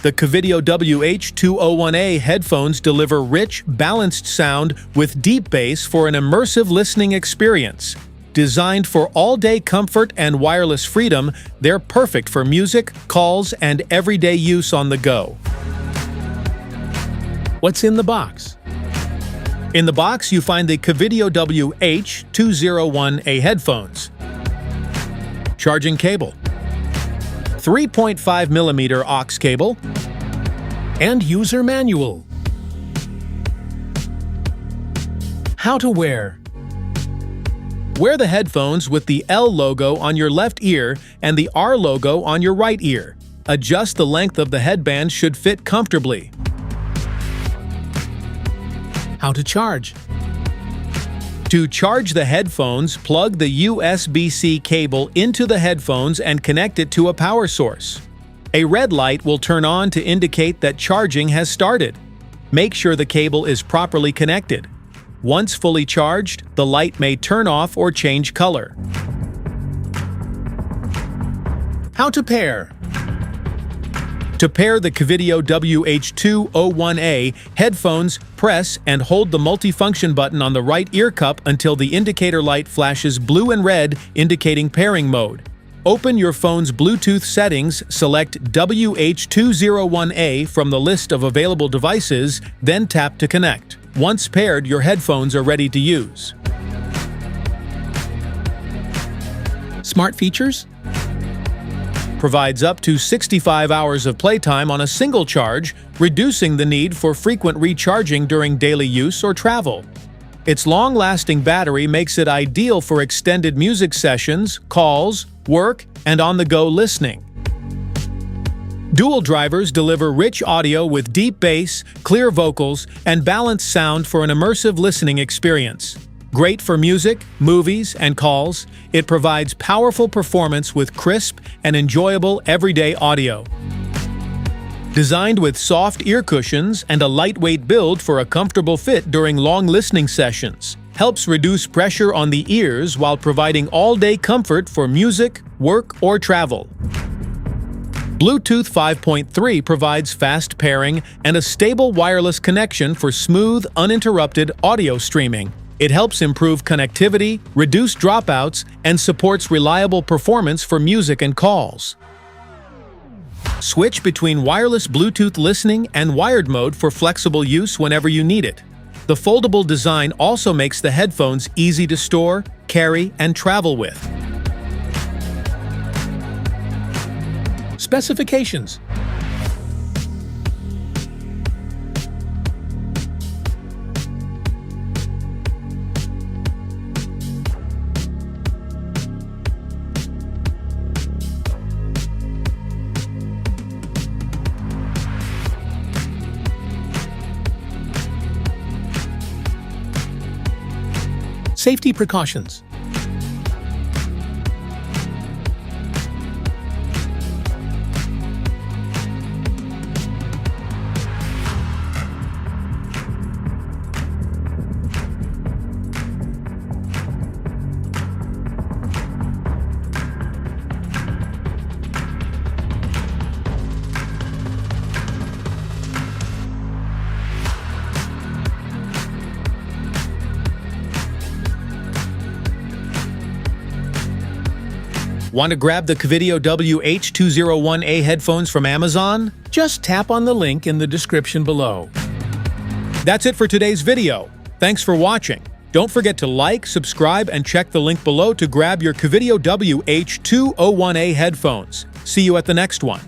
The KVIDIO WH201A headphones deliver rich, balanced sound with deep bass for an immersive listening experience. Designed for all-day comfort and wireless freedom, they're perfect for music, calls, and everyday use on the go. What's in the box? In the box, you find the KVIDIO WH201A headphones. Charging cable. 3.5mm aux cable, and user manual. How to wear. Wear the headphones with the L logo on your left ear and the R logo on your right ear. Adjust the length of the headband should fit comfortably. How to charge. To charge the headphones, plug the USB-C cable into the headphones and connect it to a power source. A red light will turn on to indicate that charging has started. Make sure the cable is properly connected. Once fully charged, the light may turn off or change color. How to pair. To pair the KVIDIO WH201A headphones, press and hold the multifunction button on the right ear cup until the indicator light flashes blue and red, indicating pairing mode. Open your phone's Bluetooth settings, select WH201A from the list of available devices, then tap to connect. Once paired, your headphones are ready to use. Smart features? Provides up to 65 hours of playtime on a single charge, reducing the need for frequent recharging during daily use or travel. Its long-lasting battery makes it ideal for extended music sessions, calls, work, and on-the-go listening. Dual drivers deliver rich audio with deep bass, clear vocals, and balanced sound for an immersive listening experience. Great for music, movies, and calls, it provides powerful performance with crisp and enjoyable everyday audio. Designed with soft ear cushions and a lightweight build for a comfortable fit during long listening sessions, helps reduce pressure on the ears while providing all-day comfort for music, work, or travel. Bluetooth 5.3 provides fast pairing and a stable wireless connection for smooth, uninterrupted audio streaming. It helps improve connectivity, reduce dropouts, and supports reliable performance for music and calls. Switch between wireless Bluetooth listening and wired mode for flexible use whenever you need it. The foldable design also makes the headphones easy to store, carry, and travel with. Specifications. Safety precautions. Want to grab the KVIDIO WH201A headphones from Amazon? Just tap on the link in the description below. That's it for today's video. Thanks for watching. Don't forget to like, subscribe, and check the link below to grab your KVIDIO WH201A headphones. See you at the next one.